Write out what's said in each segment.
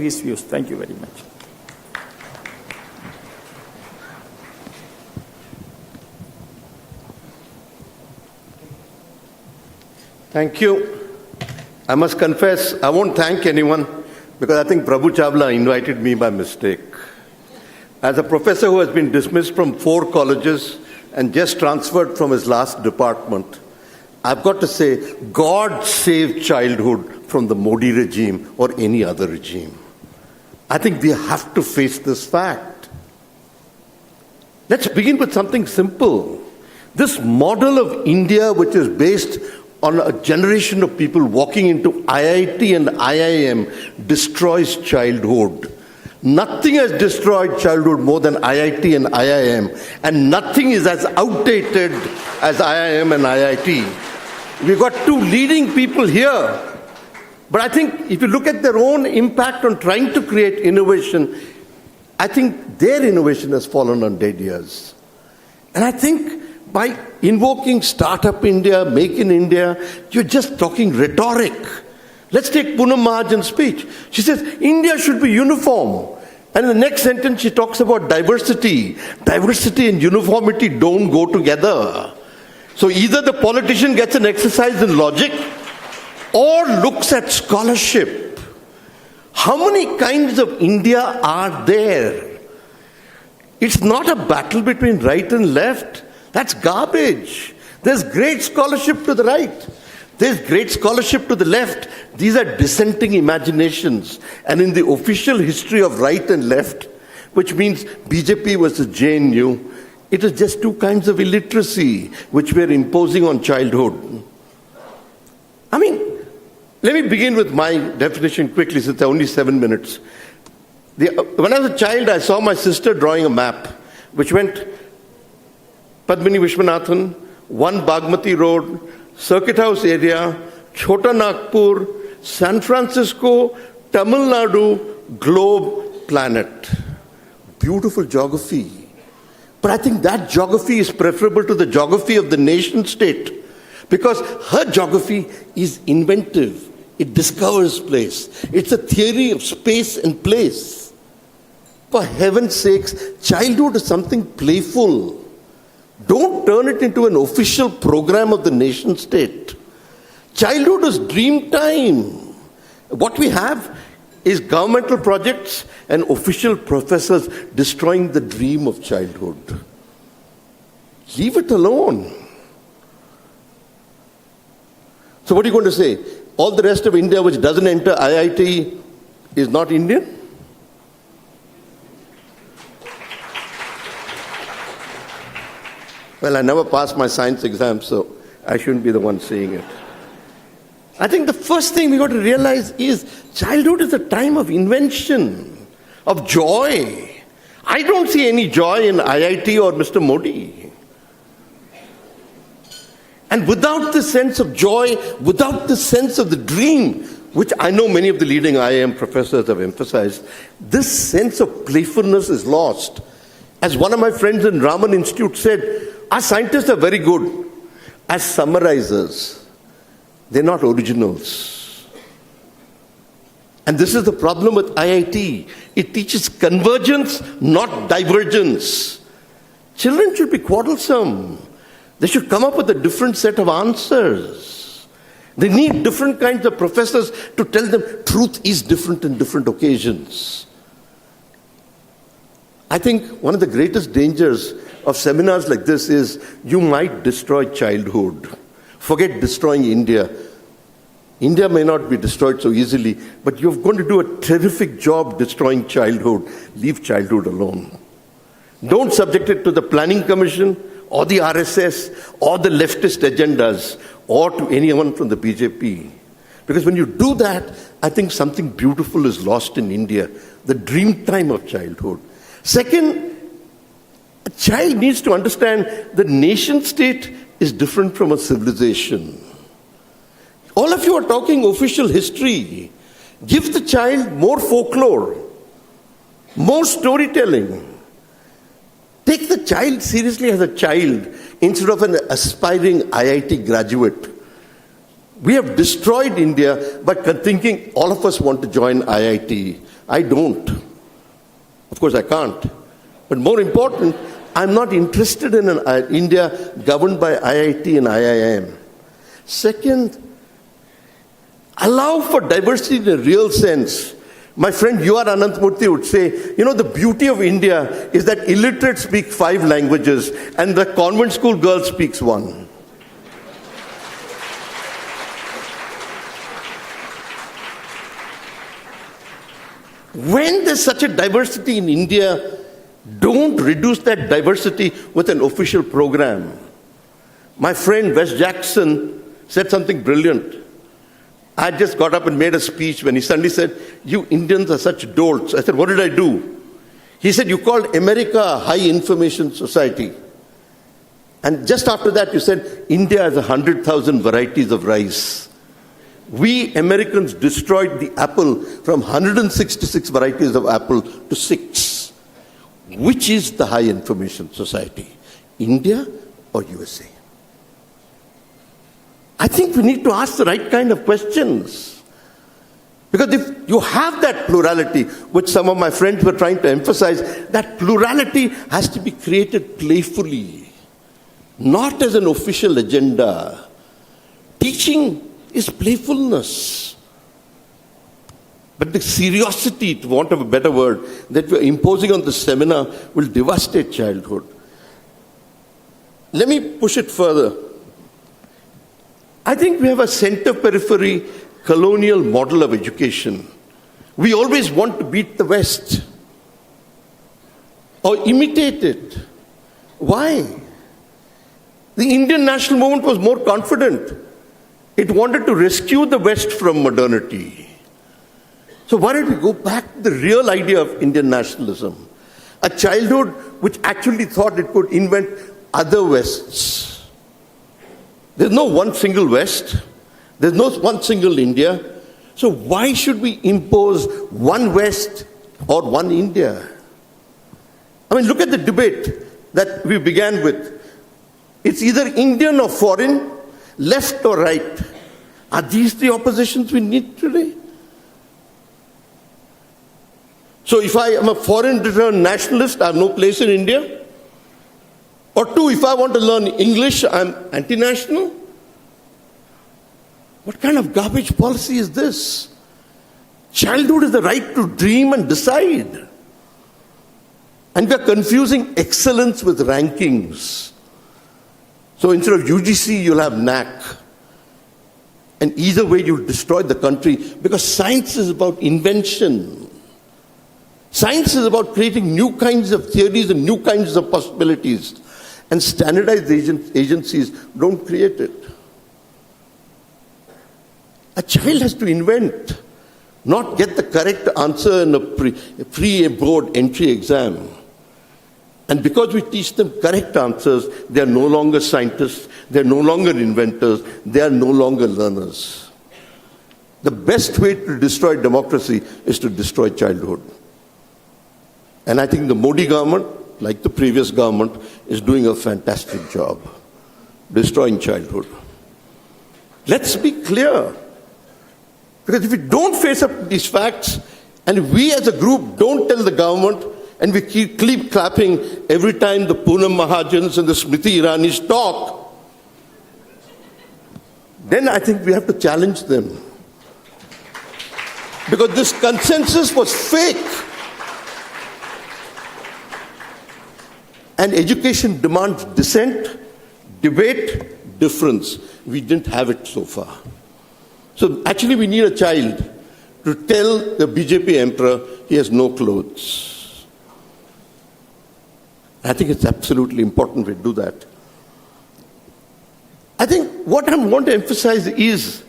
his views. Thank you very much. Thank you. I must confess, I won't thank anyone because I think Prabhu Chawla invited me by mistake. As a professor who has been dismissed from 4 colleges and just transferred from his last department, I've got to say, God saved childhood from the Modi regime or any other regime. I think we have to face this fact. Let's begin with something simple. This model of India, which is based on a generation of people walking into IIT and IIM, destroys childhood. Nothing has destroyed childhood more than IIT and IIM, and nothing is as outdated as IIM and IIT. We've got 2 leading people here. But I think if you look at their own impact on trying to create innovation, I think their innovation has fallen on dead ears. And I think by invoking Startup India, Make in India, you're just talking rhetoric. Let's take Poonam Mahajan's speech. She says, India should be uniform. And in the next sentence, she talks about diversity. Diversity and uniformity don't go together. So either the politician gets an exercise in logic or looks at scholarship. How many kinds of India are there? It's not a battle between right and left. That's garbage. There's great scholarship to the right. There's great scholarship to the left. These are dissenting imaginations. And in the official history of right and left, which means BJP versus JNU, it is just 2 kinds of illiteracy which we're imposing on childhood. I mean, let me begin with my definition quickly, since there are only 7 minutes. When I was a child, I saw my sister drawing a map, which went Padmini Vishwanathan, 1 Bagmati Road, Circuit House area, Chota Nagpur, San Francisco, Tamil Nadu, globe, planet. Beautiful geography. But I think that geography is preferable to the geography of the nation state, because her geography is inventive. It discovers place. It's a theory of space and place. For heaven's sakes, childhood is something playful. Don't turn it into an official program of the nation state. Childhood is dream time. What we have is governmental projects and official professors destroying the dream of childhood. Leave it alone. So what are you going to say? All the rest of India which doesn't enter IIT is not Indian? Well, I never passed my science exam, so I shouldn't be the one saying it. I think the first thing we got to realize is childhood is a time of invention, of joy. I don't see any joy in IIT or Mr. Modi. And without this sense of joy, without this sense of the dream, which I know many of the leading IIM professors have emphasized, this sense of playfulness is lost. As one of my friends in Raman Institute said, our scientists are very good as summarizers. They're not originals. And this is the problem with IIT. It teaches convergence, not divergence. Children should be quarrelsome. They should come up with a different set of answers. They need different kinds of professors to tell them truth is different in different occasions. I think one of the greatest dangers of seminars like this is you might destroy childhood. Forget destroying India. India may not be destroyed so easily, but you're going to do a terrific job destroying childhood. Leave childhood alone. Don't subject it to the Planning Commission or the RSS or the leftist agendas or to anyone from the BJP. Because when you do that, I think something beautiful is lost in India, the dream time of childhood. Second, a child needs to understand the nation state is different from a civilization. All of you are talking official history. Give the child more folklore, more storytelling. Take the child seriously as a child instead of an aspiring IIT graduate. We have destroyed India by thinking all of us want to join IIT. I don't. Of course, I can't. But more important, I'm not interested in an India governed by IIT and IIM. Second, allow for diversity in a real sense. My friend U.R. Ananthamurthy would say, the beauty of India is that illiterates speak 5 languages and the convent school girl speaks 1. When there's such a diversity in India, don't reduce that diversity with an official program. My friend Wes Jackson said something brilliant. I just got up and made a speech when he suddenly said, "You Indians are such dolts." I said, "What did I do?" He said, "You called America a high information society. And just after that, you said, India has 100,000 varieties of rice. We Americans destroyed the apple from 166 varieties of apple to 6. Which is the high information society, India or USA?" I think we need to ask the right kind of questions. Because if you have that plurality, which some of my friends were trying to emphasize, that plurality has to be created playfully, not as an official agenda. Teaching is playfulness. But the seriosity, to want of a better word, that we're imposing on the seminar will devastate childhood. Let me push it further. I think we have a center-periphery colonial model of education. We always want to beat the West or imitate it. Why? The Indian national movement was more confident. It wanted to rescue the West from modernity. So why don't we go back to the real idea of Indian nationalism? A childhood which actually thought it could invent other Wests. There's no one single West. There's no one single India. So why should we impose one West or one India? I mean, look at the debate that we began with. It's either Indian or foreign, left or right. Are these the oppositions we need today? So if I am a foreign returned nationalist, I have no place in India. Or 2, if I want to learn English, I'm anti-national? What kind of garbage policy is this? Childhood is the right to dream and decide. And we are confusing excellence with rankings. So instead of UGC, you'll have NAC. And either way, you'll destroy the country, because science is about invention. Science is about creating new kinds of theories and new kinds of possibilities. And standardized agencies don't create it. A child has to invent, not get the correct answer in a pre-board entry exam. And because we teach them correct answers, they are no longer scientists, they are no longer inventors, they are no longer learners. The best way to destroy democracy is to destroy childhood. And I think the Modi government, like the previous government, is doing a fantastic job destroying childhood. Let's be clear. Because if we don't face up to these facts, and we as a group don't tell the government, and we keep clapping every time the Poonam Mahajans and the Smriti Iranis talk, then I think we have to challenge them. Because this consensus was fake. And education demands dissent, debate, difference. We didn't have it so far. So actually we need a child to tell the BJP emperor he has no clothes. I think it's absolutely important we do that. I think what I want to emphasize is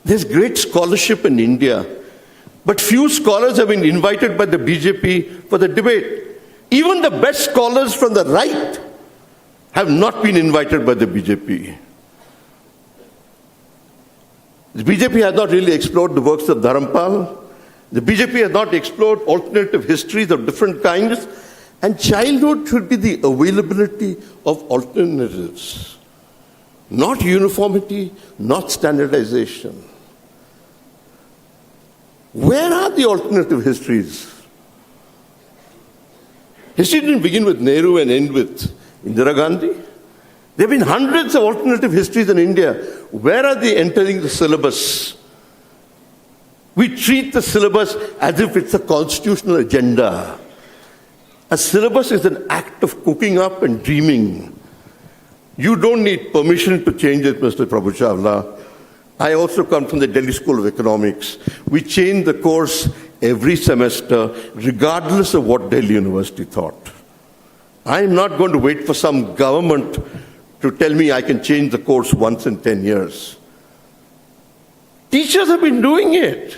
there's great scholarship in India, but few scholars have been invited by the BJP for the debate. Even the best scholars from the right have not been invited by the BJP. The BJP has not really explored the works of Dharampal. The BJP has not explored alternative histories of different kinds. And childhood should be the availability of alternatives. Not uniformity, not standardization. Where are the alternative histories? History didn't begin with Nehru and end with Indira Gandhi. There have been hundreds of alternative histories in India. Where are they entering the syllabus? We treat the syllabus as if it's a constitutional agenda. A syllabus is an act of cooking up and dreaming. You don't need permission to change it, Mr. Prabhu Chawla. I also come from the Delhi School of Economics. We change the course every semester, regardless of what Delhi University thought. I am not going to wait for some government to tell me I can change the course once in 10 years. Teachers have been doing it.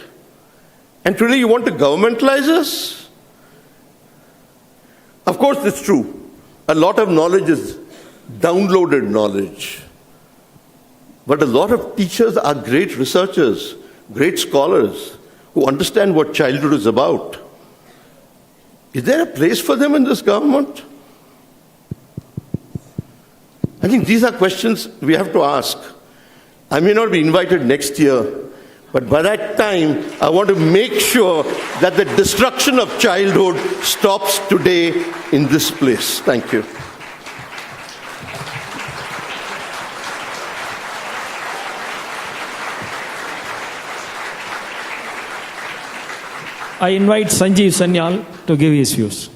And today you want to governmentalize us? Of course, it's true. A lot of knowledge is downloaded knowledge. But a lot of teachers are great researchers, great scholars, who understand what childhood is about. Is there a place for them in this government? I think these are questions we have to ask. I may not be invited next year, but by that time, I want to make sure that the destruction of childhood stops today in this place. Thank you. I invite Sanjeev Sanyal to give his views.